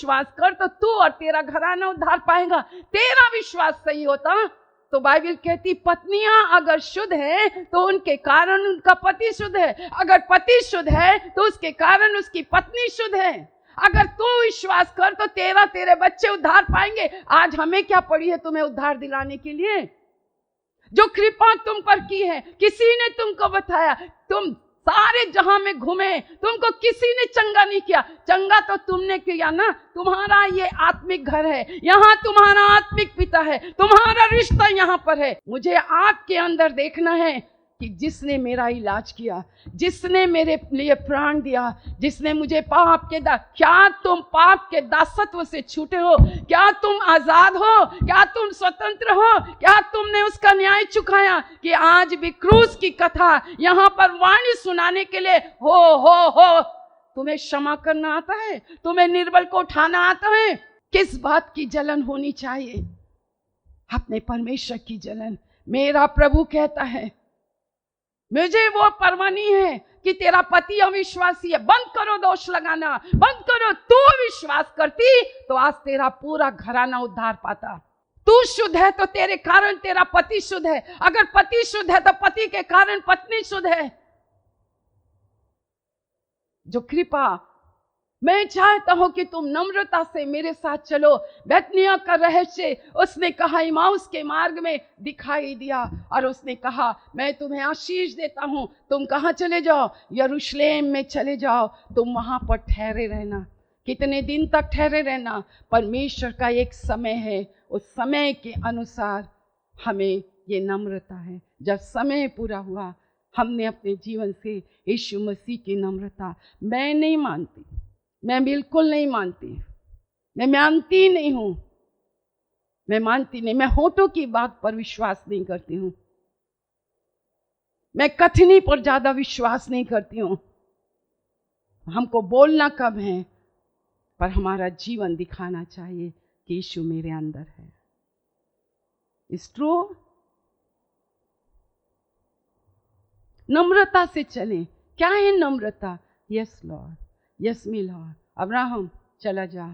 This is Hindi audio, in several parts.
विश्वास कर तो तू और तेरा घराना उद्धार पाएगा। तेरा विश्वास सही होता तो बाइबल कहती पत्नियां अगर शुद्ध है तो उनके कारण उनका पति शुद्ध है, अगर पति शुद्ध है तो उसके कारण उसकी पत्नी शुद्ध है। अगर तू विश्वास कर तो तेरे बच्चे उद्धार पाएंगे। आज हमें क्या पड़ी है तुम्हें उद्धार दिलाने के लिए? जो कृपा तुम पर की है, किसी ने तुमको बताया, तुम सारे जहां में घूमे, तुमको किसी ने चंगा नहीं किया। चंगा तो तुमने किया ना, तुम्हारा ये आत्मिक घर है, यहाँ तुम्हारा आत्मिक पिता है, तुम्हारा रिश्ता यहाँ पर है। मुझे आपके अंदर देखना है कि जिसने मेरा इलाज किया, जिसने मेरे लिए प्राण दिया, जिसने मुझे पाप के क्या तुम पाप के दासत्व से छूटे हो? क्या तुम आजाद हो? क्या तुम स्वतंत्र हो? क्या तुमने उसका न्याय चुकाया कि आज भी क्रूस की कथा यहाँ पर वाणी सुनाने के लिए हो तुम्हें क्षमा करना आता है? तुम्हें निर्बल को उठाना आता है? किस बात की जलन होनी चाहिए? अपने परमेश्वर की जलन। मेरा प्रभु कहता है मुझे वो परवाह नहीं है कि तेरा पति अविश्वासी है। बंद करो दोष लगाना, बंद करो। तू विश्वास करती तो आज तेरा पूरा घराना उद्धार पाता। तू शुद्ध है तो तेरे कारण तेरा पति शुद्ध है, अगर पति शुद्ध है तो पति के कारण पत्नी शुद्ध है। जो कृपा मैं चाहता हूं कि तुम नम्रता से मेरे साथ चलो। बैतनिय्याह का रहस्य उसने कहा इमाउस के मार्ग में दिखाई दिया और उसने कहा मैं तुम्हें आशीष देता हूं, तुम कहां चले जाओ? यरूशलेम में चले जाओ, तुम वहां पर ठहरे रहना। कितने दिन तक ठहरे रहना? परमेश्वर का एक समय है, उस समय के अनुसार हमें ये नम्रता है। जब समय पूरा हुआ, हमने अपने जीवन से यीशु मसीह की नम्रता, मैं नहीं मानती, मैं बिल्कुल नहीं मानती, मैं मानती नहीं हूं, मैं मानती नहीं। मैं होठों की बात पर विश्वास नहीं करती हूं, मैं कथनी पर ज्यादा विश्वास नहीं करती हूं। हमको बोलना कम है, पर हमारा जीवन दिखाना चाहिए कि यीशु मेरे अंदर है। It's true. नम्रता से चलें। क्या है नम्रता? यस लॉर्ड, यस मी लॉर्ड। अब्राहम चला जा।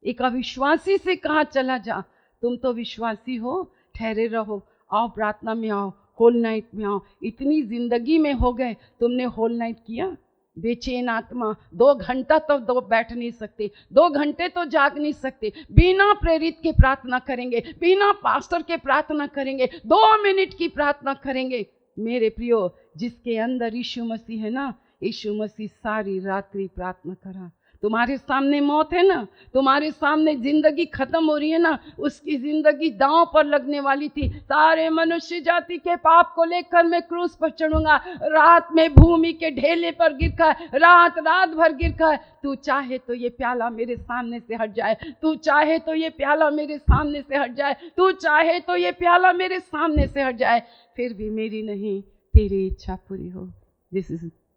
एक अविश्वासी से कहा चला जा? तुम तो विश्वासी हो, ठहरे रहो, आओ प्रार्थना में आओ, होल नाइट में आओ। इतनी जिंदगी में हो गए, तुमने होल नाइट किया? बेचैन आत्मा 2 घंटा तो बैठ नहीं सकते, 2 घंटे तो जाग नहीं सकते। बिना प्रेरित के प्रार्थना करेंगे, बिना पास्टर के प्रार्थना करेंगे, 2 मिनट की प्रार्थना करेंगे। मेरे प्रियो, जिसके अंदर यीशु मसीह है ना, यीशु मसीह सारी रात्रि प्रार्थना करा। तुम्हारे सामने मौत है ना, तुम्हारे सामने जिंदगी खत्म हो रही है ना, उसकी जिंदगी दांव पर लगने वाली थी। सारे मनुष्य जाति के पाप को लेकर मैं क्रूस पर चढ़ूंगा। रात में भूमि के ढेले पर गिरकर रात भर गिरकर, तू चाहे तो ये प्याला मेरे सामने से हट जाए, तू चाहे तो ये प्याला मेरे सामने से हट जाए, तू चाहे तो ये प्याला मेरे सामने से हट जाए, फिर भी मेरी नहीं तेरी इच्छा पूरी हो।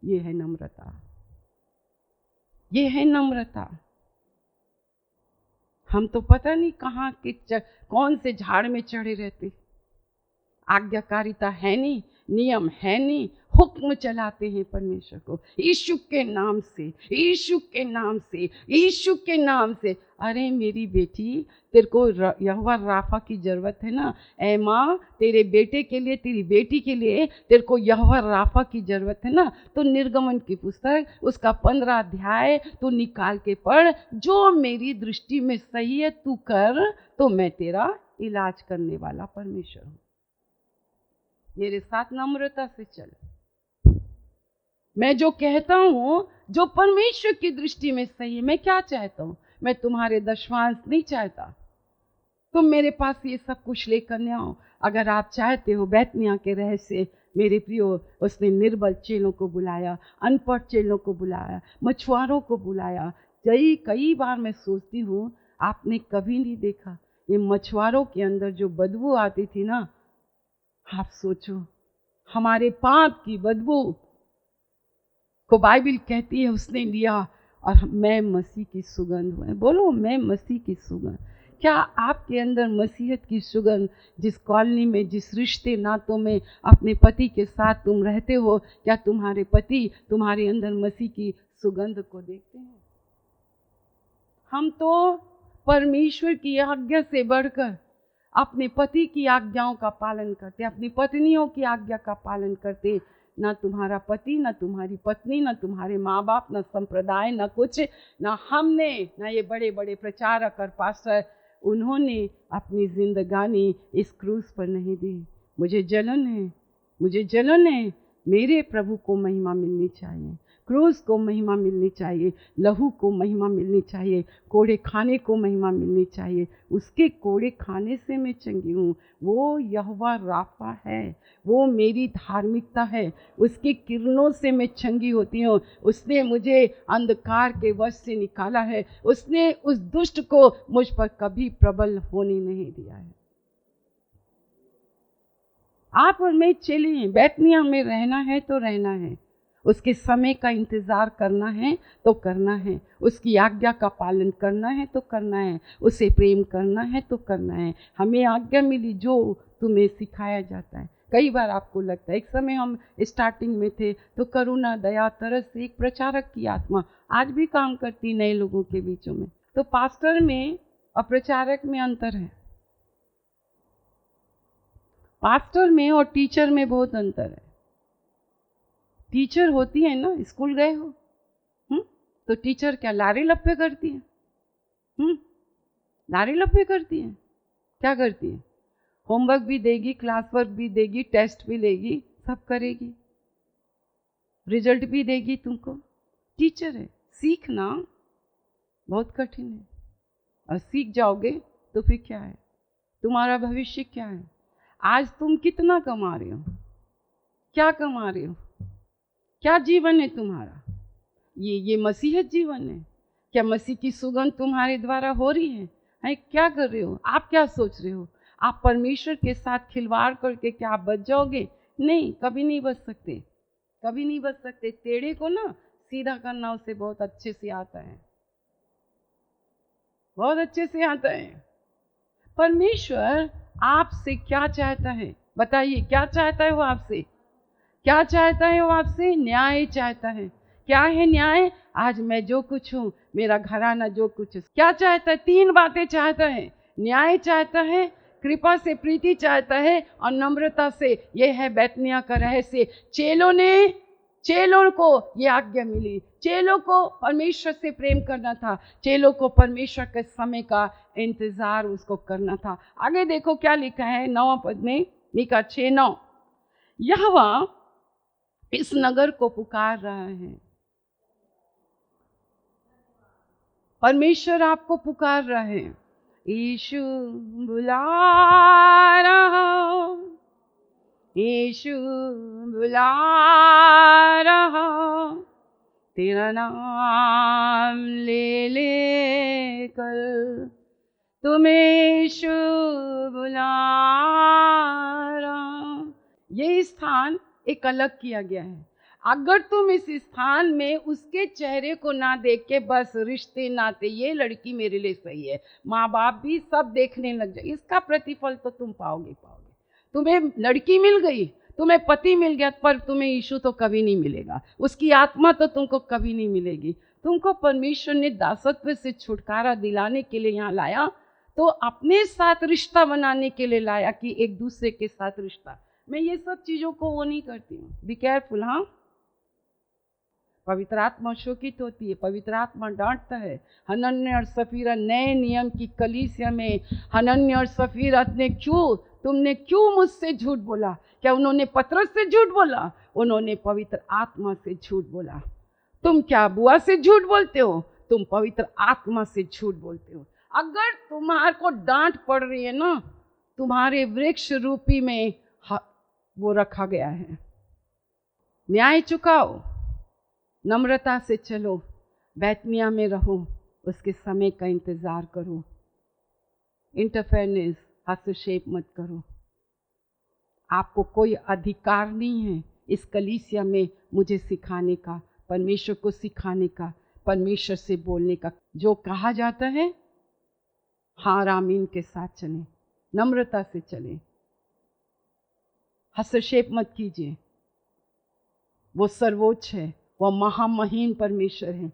ये है नम्रता, ये है नम्रता। हम तो पता नहीं कहाँ के कौन से झाड़ में चढ़े रहते। आज्ञाकारिता है नहीं, नियम है नहीं, हुक्म चलाते हैं परमेश्वर को यीशु के नाम से, यीशु के नाम से, यीशु के नाम से। अरे मेरी बेटी, तेरे को यहोवा राफा की जरूरत है ना। ऐ माँ, तेरे बेटे के लिए, तेरी बेटी के लिए तेरे को यहोवा राफा की जरूरत है ना। तो निर्गमन की पुस्तक उसका 15 अध्याय तू निकाल के पढ़। जो मेरी दृष्टि में सही है तू कर, तो मैं तेरा इलाज करने वाला परमेश्वर हूँ। मेरे साथ नम्रता से चल। मैं जो कहता हूँ, जो परमेश्वर की दृष्टि में सही है। मैं क्या चाहता हूँ? मैं तुम्हारे दशवांश नहीं चाहता, तुम मेरे पास ये सब कुछ लेकर न आओ। अगर आप चाहते हो बैतनिय्याह के रहस्य, मेरे प्रियो, उसने निर्बल चेलों को बुलाया, अनपढ़ चेलों को बुलाया, मछुआरों को बुलाया। कई बार मैं सोचती हूँ, आपने कभी नहीं देखा ये मछुआरों के अंदर जो बदबू आती थी ना, आप सोचो, हमारे पाप की बदबू को बाइबल कहती है उसने लिया और मैं मसीह की सुगंध हुए। बोलो, मैं मसीह की सुगंध। क्या आपके अंदर मसीहत की सुगंध, जिस कॉलोनी में, जिस रिश्ते नातों में अपने पति के साथ तुम रहते हो, क्या तुम्हारे पति तुम्हारे अंदर मसीह की सुगंध को देखते हैं? हम तो परमेश्वर की आज्ञा से बढ़कर अपने पति की आज्ञाओं का पालन करते, अपनी पत्नियों की आज्ञा का पालन करते। ना तुम्हारा पति, ना तुम्हारी पत्नी, ना तुम्हारे माँ बाप, ना संप्रदाय, ना कुछ, ना हमने, ना ये बड़े बड़े प्रचारक और पास्टर, उन्होंने अपनी जिंदगानी इस क्रूस पर नहीं दी। मुझे जलन है, मुझे जलन है। मेरे प्रभु को महिमा मिलनी चाहिए, क्रूस को महिमा मिलनी चाहिए, लहू को महिमा मिलनी चाहिए, कोड़े खाने को महिमा मिलनी चाहिए। उसके कोड़े खाने से मैं चंगी हूँ। वो यहोवा राफा है, वो मेरी धार्मिकता है। उसकी किरणों से मैं चंगी होती हूँ। उसने मुझे अंधकार के वश से निकाला है। उसने उस दुष्ट को मुझ पर कभी प्रबल होने नहीं दिया है। आप और मैं चलिए, बैतनिय्याह में रहना है तो रहना है, उसके समय का इंतज़ार करना है तो करना है, उसकी आज्ञा का पालन करना है तो करना है, उसे प्रेम करना है तो करना है। हमें आज्ञा मिली जो तुम्हें सिखाया जाता है। कई बार आपको लगता है, एक समय हम स्टार्टिंग में थे तो करुणा, दया, तरस से एक प्रचारक की आत्मा आज भी काम करती नए लोगों के बीचों में। तो पास्टर में और प्रचारक में अंतर है। पास्टर में और टीचर में बहुत अंतर है। टीचर होती है ना, स्कूल गए हो तो टीचर क्या लारे लप्पे करती है? लारे लप्पे करती है। क्या करती है? होमवर्क भी देगी, क्लास वर्क भी देगी, टेस्ट भी लेगी, सब करेगी, रिजल्ट भी देगी तुमको। टीचर है। सीखना बहुत कठिन है, और सीख जाओगे तो फिर क्या है, तुम्हारा भविष्य क्या है? आज तुम कितना कमा रहे हो, क्या कमा रहे हो, क्या जीवन है तुम्हारा? ये मसीहत जीवन है क्या? मसीह की सुगंध तुम्हारे द्वारा हो रही है? क्या कर रहे हो? आप क्या सोच रहे हो? आप परमेश्वर के साथ खिलवाड़ करके क्या आप बच जाओगे? नहीं, कभी नहीं बच सकते, कभी नहीं बच सकते। टेढ़े को ना सीधा करना उसे बहुत अच्छे से आता है, बहुत अच्छे से आता है। परमेश्वर आपसे क्या चाहता है? बताइए, क्या चाहता है वो आपसे? क्या चाहता है वो आपसे? न्याय चाहता है। क्या है न्याय? आज मैं जो कुछ हूँ, मेरा घराना जो कुछ है, क्या चाहता है? 3 बातें चाहता है। न्याय चाहता है, कृपा से प्रीति चाहता है, और नम्रता से। यह है बैतनिय्याह का रहस्य। चेलों को ये आज्ञा मिली। चेलों को परमेश्वर से प्रेम करना था, चेलों को परमेश्वर के समय का इंतजार उसको करना था। आगे देखो क्या लिखा है 9 पद में, मीका 6:9। यहोवा इस नगर को पुकार रहा है। परमेश्वर आपको पुकार रहा है। यीशु बुला रहा, यीशु बुला रहा, तेरा नाम ले ले कर तुम्हें यीशु बुला रहा। ये स्थान एक अलग किया गया है। अगर तुम इस स्थान में उसके चेहरे को ना देख के बस रिश्ते नाते, ये लड़की मेरे लिए सही है, माँ बाप भी सब देखने लग जाए, इसका प्रतिफल तो तुम पाओगे। तुम्हें लड़की मिल गई, तुम्हें पति मिल गया, पर तुम्हें यीशु तो कभी नहीं मिलेगा, उसकी आत्मा तो तुमको कभी नहीं मिलेगी। तुमको परमेश्वर ने दासत्व से छुटकारा दिलाने के लिए यहाँ लाया, तो अपने साथ रिश्ता बनाने के लिए लाया, कि एक दूसरे के साथ रिश्ता। मैं ये सब चीज़ों को वो नहीं करती हूँ। Be careful. हाँ, पवित्र आत्मा शोकित होती है, पवित्र आत्मा डांटता है। हनन्याह और सफीरा नए नियम की कलीसिया में, हनन्याह और सफीरा तुमने क्यों मुझसे झूठ बोला? क्या उन्होंने पतरस से झूठ बोला? उन्होंने पवित्र आत्मा से झूठ बोला। तुम क्या बुआ से झूठ बोलते हो? तुम पवित्र आत्मा से झूठ बोलते हो। अगर तुम्हारे को डांट पड़ रही है ना, तुम्हारे वृक्ष रूपी में वो रखा गया है। न्याय चुकाओ, नम्रता से चलो, बैतनिय्याह में रहो, उसके समय का इंतजार करो। इंटरफेरेंस, हस्तक्षेप मत करो। आपको कोई अधिकार नहीं है इस कलीसिया में मुझे सिखाने का, परमेश्वर को सिखाने का, परमेश्वर से बोलने का। जो कहा जाता है, हाँ आमीन के साथ चलें, नम्रता से चलें, हस्तक्षेप मत कीजिए। वो सर्वोच्च है, वो महामहीन परमेश्वर है,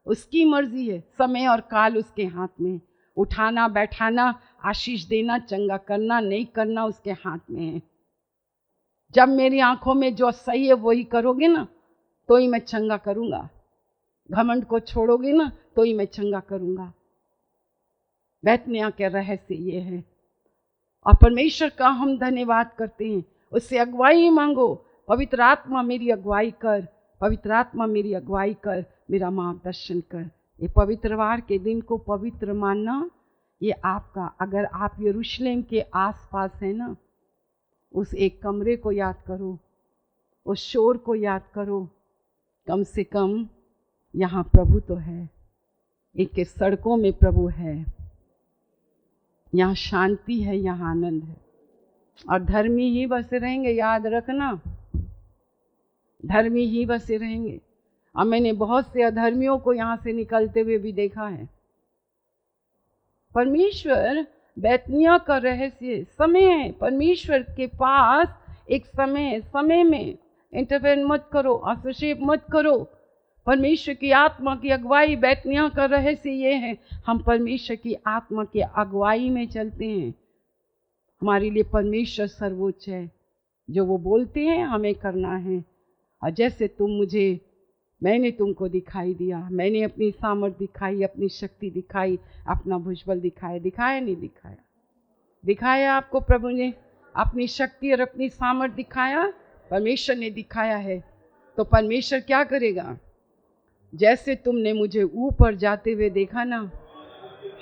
उसकी मर्जी है, समय और काल उसके हाथ में। उठाना, बैठाना, आशीष देना, चंगा करना, नहीं करना उसके हाथ में है। जब मेरी आंखों में जो सही है वही करोगे ना तो ही मैं चंगा करूंगा। घमंड को छोड़ोगे ना तो ही मैं चंगा करूंगा। बैतनिय्याह के रहस्य ये है। और परमेश्वर का हम धन्यवाद करते हैं, उससे अगुवाई मांगो। पवित्र आत्मा मेरी अगुवाई कर, पवित्र आत्मा मेरी अगुवाई कर, मेरा मार्गदर्शन कर। ये पवित्रवार के दिन को पवित्र मानना ये आपका, अगर आप यरूशलेम के आसपास है ना, उस एक कमरे को याद करो, उस शोर को याद करो। कम से कम यहाँ प्रभु तो है, एक के सड़कों में प्रभु है, यहाँ शांति है, यहाँ आनंद है। और धर्मी ही बसे रहेंगे, याद रखना, धर्मी ही बसे रहेंगे। और मैंने बहुत से अधर्मियों को यहाँ से निकलते हुए भी देखा है। परमेश्वर बैतनिय्याह का रहस्य समय है। परमेश्वर के पास एक समय है, समय में इंटरफेयर मत करो, हस्तक्षेप मत करो। परमेश्वर की आत्मा की अगुवाई, बैतनिय्याह का रहस्य ये है, हम परमेश्वर की आत्मा की अगुवाई में चलते हैं। हमारे लिए परमेश्वर सर्वोच्च है, जो वो बोलते हैं हमें करना है। और जैसे मैंने तुमको दिखाई दिया, मैंने अपनी सामर्थ दिखाई, अपनी शक्ति दिखाई, अपना भुजबल दिखाया, दिखाया नहीं दिखाया, दिखाया आपको प्रभु ने अपनी शक्ति और अपनी सामर्थ दिखाया, परमेश्वर ने दिखाया है। तो परमेश्वर क्या करेगा? जैसे तुमने मुझे ऊपर जाते हुए देखा ना,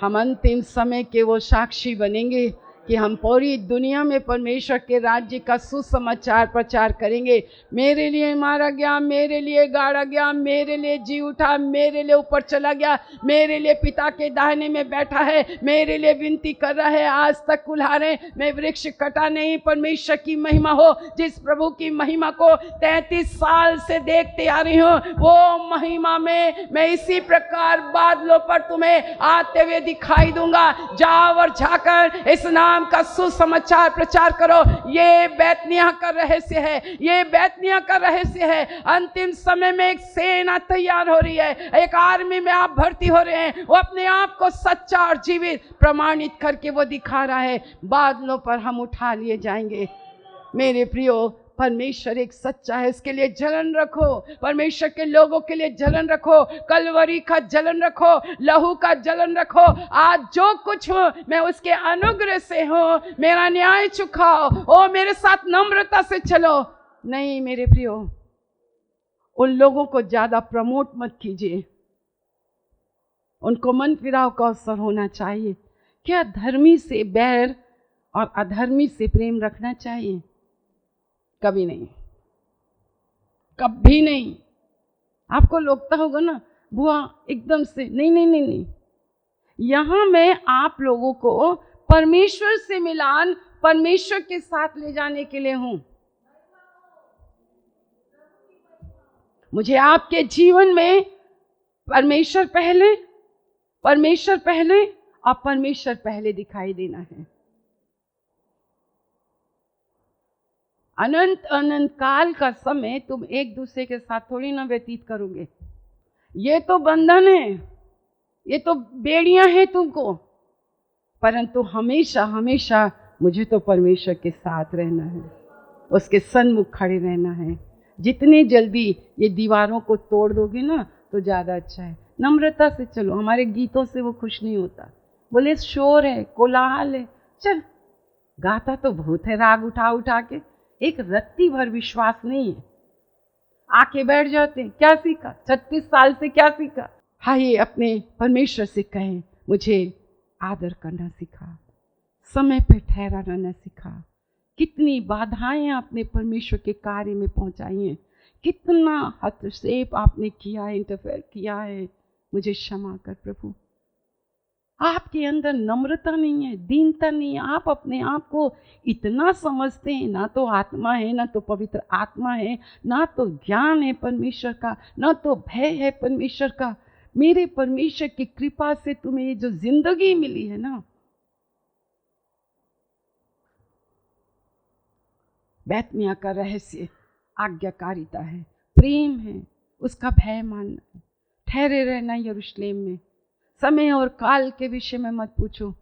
हम अंतिम समय के वो साक्षी बनेंगे कि हम पूरी दुनिया में परमेश्वर के राज्य का सुसमाचार प्रचार करेंगे। मेरे लिए मारा गया, मेरे लिए गाड़ा गया, मेरे लिए जी उठा, मेरे लिए ऊपर चला गया, मेरे लिए पिता के दाहिने में बैठा है, मेरे लिए विनती कर रहा है, आज तक कुल्हाड़े मैं वृक्ष कटा नहीं। परमेश्वर की महिमा हो, जिस प्रभु की महिमा को 33 साल से देखते आ रही हूँ, वो महिमा में मैं इसी प्रकार बादलों पर तुम्हें आते हुए दिखाई दूंगा। जाओ और जाकर इस नाम का सुसमाचार प्रचार करो। ये बैतनिय्याह का रहस्य है, ये बैतनिय्याह का रहस्य है। अंतिम समय में एक सेना तैयार हो रही है, एक आर्मी में आप भर्ती हो रहे हैं। वो अपने आप को सच्चा और जीवित प्रमाणित करके वो दिखा रहा है। बादलों पर हम उठा लिए जाएंगे। मेरे प्रियो, परमेश्वर एक सच्चा है, इसके लिए जलन रखो। परमेश्वर के लोगों के लिए जलन रखो, कलवरी का जलन रखो, लहू का जलन रखो। आज जो कुछ हूँ मैं उसके अनुग्रह से हूँ, मेरा न्याय चुकाओ, ओ मेरे साथ नम्रता से चलो। नहीं मेरे प्रियो, उन लोगों को ज्यादा प्रमोट मत कीजिए, उनको मन फिराव का अवसर होना चाहिए। क्या धर्मी से बैर और अधर्मी से प्रेम रखना चाहिए? कभी नहीं, कभी नहीं। आपको लगता होगा ना बुआ एकदम से, नहीं नहीं नहीं नहीं। यहां मैं आप लोगों को परमेश्वर से मिलान, परमेश्वर के साथ ले जाने के लिए हूं। मुझे आपके जीवन में परमेश्वर पहले और परमेश्वर पहले दिखाई देना है। अनंत अनंत काल का समय तुम एक दूसरे के साथ थोड़ी ना व्यतीत करोगे। ये तो बंधन है, ये तो बेड़ियां हैं तुमको, परंतु हमेशा हमेशा मुझे तो परमेश्वर के साथ रहना है, उसके सन्मुख खड़े रहना है। जितनी जल्दी ये दीवारों को तोड़ दोगे ना तो ज़्यादा अच्छा है। नम्रता से चलो। हमारे गीतों से वो खुश नहीं होता, बोले शोर है, कोलाहल है। चल, गाता तो बहुत है राग उठा उठा के, एक रत्ती भर विश्वास नहीं है। आके बैठ जाते, क्या सीखा? 36 साल से क्या सीखा? हाय, अपने परमेश्वर से कहें, मुझे आदर करना सिखा, समय पे ठहरा रहना सिखा। कितनी बाधाएं आपने परमेश्वर के कार्य में पहुंचाई हैं, कितना हस्तक्षेप आपने किया है, इंटरफेयर किया है। मुझे क्षमा कर प्रभु। आपके अंदर नम्रता नहीं है, दीनता नहीं है। आप अपने आप को इतना समझते हैं, ना तो आत्मा है, ना तो पवित्र आत्मा है, ना तो ज्ञान है परमेश्वर का, ना तो भय है परमेश्वर का। मेरे परमेश्वर की कृपा से तुम्हें ये जो जिंदगी मिली है ना, बैतनिय्याह का रहस्य आज्ञाकारिता है, प्रेम है, उसका भय मानना है, ठहरे रहना यरूशलेम में। समय और काल के विषय में मत पूछो,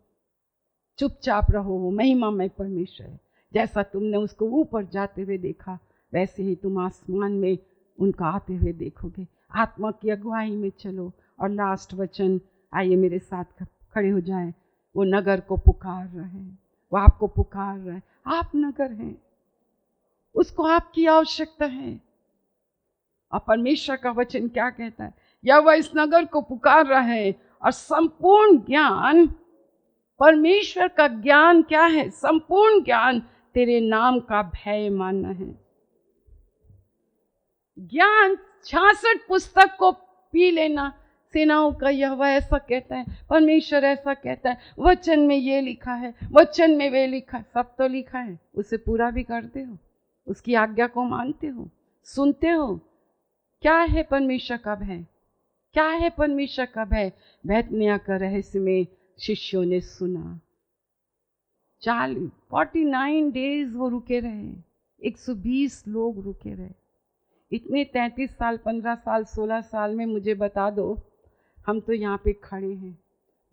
चुपचाप रहो। वो महिमामय परमेश्वर है। जैसा तुमने उसको ऊपर जाते हुए देखा, वैसे ही तुम आसमान में उनका आते हुए देखोगे। आत्मा की अगुवाई में चलो। और लास्ट वचन, आइए मेरे साथ खड़े हो जाएं। वो नगर को पुकार रहे हैं, वो आपको पुकार रहे हैं। आप नगर हैं, उसको आपकी आवश्यकता है। और परमेश्वर का वचन क्या कहता है? या वह इस नगर को पुकार रहा है। और संपूर्ण ज्ञान, परमेश्वर का ज्ञान क्या है? संपूर्ण ज्ञान तेरे नाम का भय मानना है। ज्ञान 66 पुस्तक को पी लेना। सेनाओं का यहोवा ऐसा कहता है, परमेश्वर ऐसा कहता है, वचन में ये लिखा है, वचन में वे लिखा है। सब तो लिखा है, उसे पूरा भी करते हो, उसकी आज्ञा को मानते हो, सुनते हो। क्या है परमेश्वर का भय? क्या है परमेश्वर का भय? बैतनिय्याह का रहस्य में शिष्यों ने सुना। 49 डेज वो रुके रहे, 120 लोग रुके रहे। इतने 33 साल, 15 साल, 16 साल में मुझे बता दो, हम तो यहाँ पे खड़े हैं।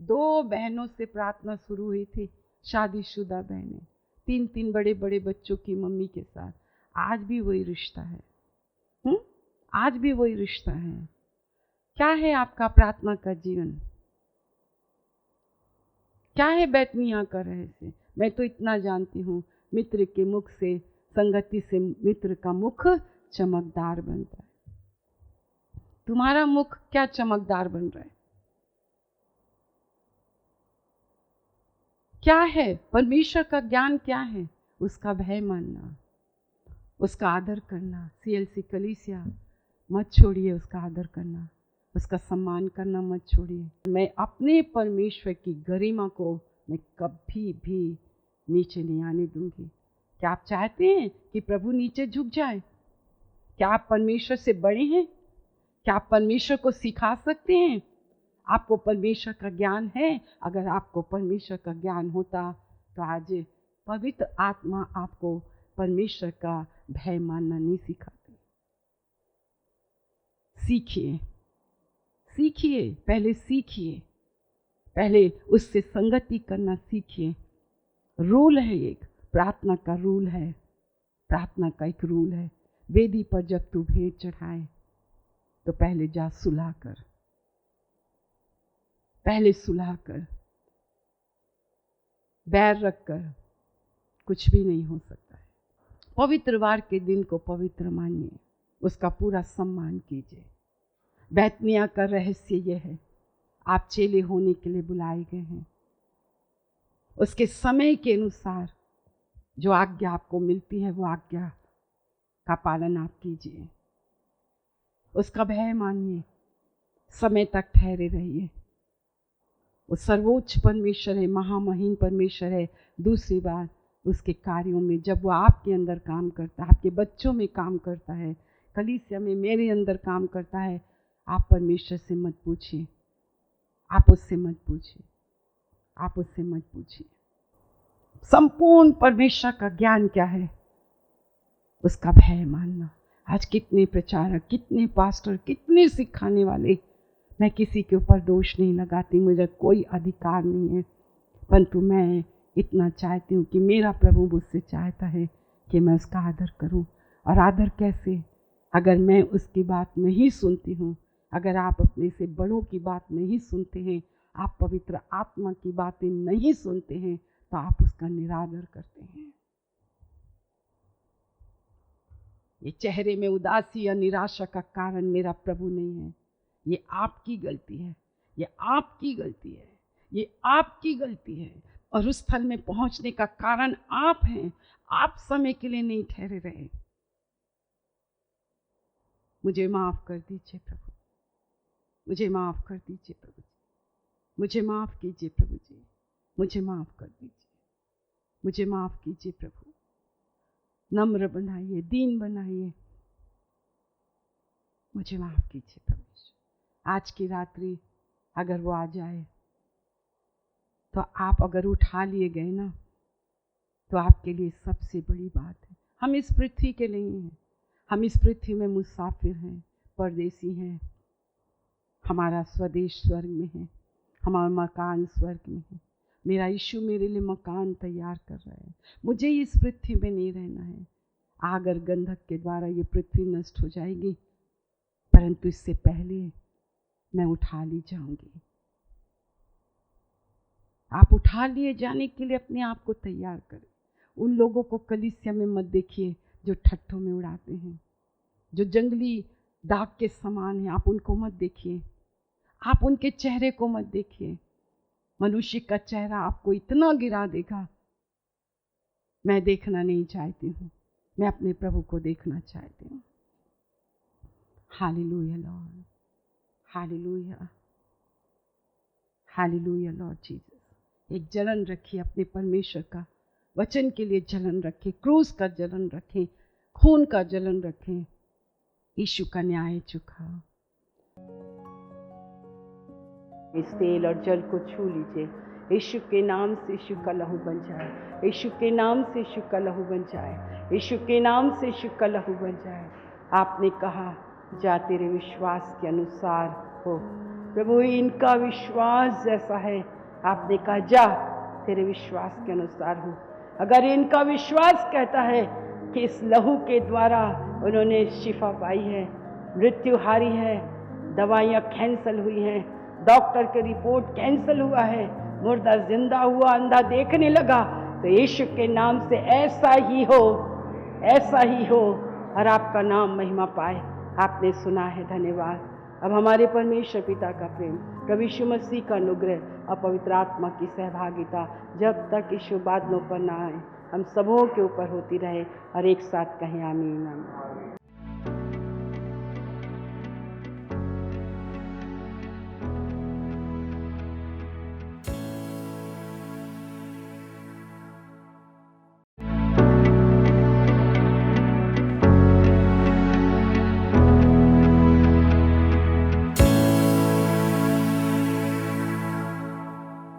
2 बहनों से प्रार्थना शुरू हुई थी, शादीशुदा बहनें, 3 बड़े बड़े बच्चों की मम्मी के साथ। आज भी वही रिश्ता है। आज भी वही रिश्ता है। क्या है आपका प्रार्थना का जीवन? क्या है बैतनिय्याह का रहस्य? मैं तो इतना जानती हूँ, मित्र के मुख से, संगति से मित्र का मुख चमकदार बनता है। तुम्हारा मुख क्या चमकदार बन रहा है? क्या है? परमेश्वर का ज्ञान क्या है? उसका भय मानना, उसका आदर करना। CLC कलीसिया मत छोड़िए उसका आदर करना, उसका सम्मान करना मत छोड़िए। मैं अपने परमेश्वर की गरिमा को मैं कभी भी नीचे नहीं आने दूंगी। क्या आप चाहते हैं कि प्रभु नीचे झुक जाए? क्या आप परमेश्वर से बड़े हैं? क्या आप परमेश्वर को सिखा सकते हैं? आपको परमेश्वर का ज्ञान है? अगर आपको परमेश्वर का ज्ञान होता तो आज पवित्र आत्मा आपको परमेश्वर का भय मानना नहीं सिखाती। सीखिए, सीखिए, पहले सीखिए, पहले उससे संगति करना सीखिए। रूल है एक, प्रार्थना का रूल है, प्रार्थना का एक रूल है। वेदी पर जब तू भेंट चढ़ाए तो पहले जा सुलह कर, पहले सुलह कर। बैर रख कर कुछ भी नहीं हो सकता है। पवित्रवार के दिन को पवित्र मानिए, उसका पूरा सम्मान कीजिए। बैतनिय्याह का रहस्य यह है, आप चेले होने के लिए बुलाए गए हैं। उसके समय के अनुसार जो आज्ञा आपको मिलती है, वो आज्ञा का पालन आप कीजिए, उसका भय मानिए, समय तक ठहरे रहिए। वो सर्वोच्च परमेश्वर है, महामहिम परमेश्वर है। दूसरी बात, उसके कार्यों में जब वो आपके अंदर काम करता है, आपके बच्चों में काम करता है, कलीसिया में मेरे अंदर काम करता है, आप परमेश्वर से मत पूछिए, आप उससे मत पूछिए, आप उससे मत पूछिए। संपूर्ण परमेश्वर का ज्ञान क्या है? उसका भय मानना। आज कितने प्रचारक, कितने पास्टर, कितने सिखाने वाले, मैं किसी के ऊपर दोष नहीं लगाती, मुझे कोई अधिकार नहीं है, परंतु मैं इतना चाहती हूँ कि मेरा प्रभु मुझसे चाहता है कि मैं उसका आदर करूँ। और आदर कैसे? अगर मैं उसकी बात नहीं सुनती हूँ, अगर आप अपने से बड़ों की बात नहीं सुनते हैं, आप पवित्र आत्मा की बातें नहीं सुनते हैं, तो आप उसका निरादर करते हैं। ये चेहरे में उदासी या निराशा का कारण मेरा प्रभु नहीं है, ये आपकी गलती है, ये आपकी गलती है, ये आपकी गलती है। और उस स्थल में पहुंचने का कारण आप हैं। आप समय के लिए नहीं ठहरे रहे। मुझे माफ कर दीजिए प्रभु, मुझे माफ कर दीजिए प्रभु जी, मुझे माफ कीजिए प्रभु जी, मुझे माफ कर दीजिए, मुझे माफ कीजिए प्रभु। नम्र बनाइए, दीन बनाइए, मुझे माफ कीजिए प्रभु। आज की रात्रि अगर वो आ जाए तो आप अगर उठा लिए गए ना, तो आपके लिए सबसे बड़ी बात है। हम इस पृथ्वी के नहीं हैं, हम इस पृथ्वी में मुसाफिर हैं, परदेसी हैं। हमारा स्वदेश स्वर्ग में है, हमारा मकान स्वर्ग में है। मेरा यीशु मेरे लिए मकान तैयार कर रहा है। मुझे इस पृथ्वी में नहीं रहना है। आग और गंधक के द्वारा ये पृथ्वी नष्ट हो जाएगी, परंतु इससे पहले मैं उठा ली जाऊंगी। आप उठा लिए जाने के लिए अपने आप को तैयार करें। उन लोगों को कलीसिया में मत देखिए जो ठट्ठों में उड़ाते हैं, जो जंगली दाग के समान है। आप उनको मत देखिए, आप उनके चेहरे को मत देखिए। मनुष्य का चेहरा आपको इतना गिरा देगा। मैं देखना नहीं चाहती हूँ, मैं अपने प्रभु को देखना चाहती हूँ। Hallelujah Lord, hallelujah, hallelujah Lord Jesus. एक जलन रखिए अपने परमेश्वर का वचन के लिए, जलन रखें, क्रूस का जलन रखें, खून का जलन रखें। यीशु का न्याय चुका। इस तेल और जल को छू लीजिए। यीशु के नाम से यीशु का लहू बन जाए, यीशु के नाम से यीशु का लहू बन जाए, यीशु के नाम से यीशु का लहू बन जाए। आपने कहा जा तेरे विश्वास के अनुसार हो। प्रभु इनका विश्वास जैसा है, आपने कहा जा तेरे विश्वास के अनुसार हो। अगर इनका विश्वास कहता है कि इस लहू के द्वारा उन्होंने शिफा पाई है, मृत्यु हारी है, दवाइयाँ कैंसल हुई हैं, डॉक्टर की रिपोर्ट कैंसल हुआ है, मुर्दा जिंदा हुआ, अंधा देखने लगा, तो यीशु के नाम से ऐसा ही हो, ऐसा ही हो और आपका नाम महिमा पाए। आपने सुना है, धन्यवाद। अब हमारे परमेश्वर पिता का प्रेम, प्रभु यीशु मसीह का अनुग्रह और पवित्र आत्मा की सहभागिता जब तक यीशु बादलों पर ना आए, हम सबों के ऊपर होती रहे और एक साथ कहें आमीन, आमीन।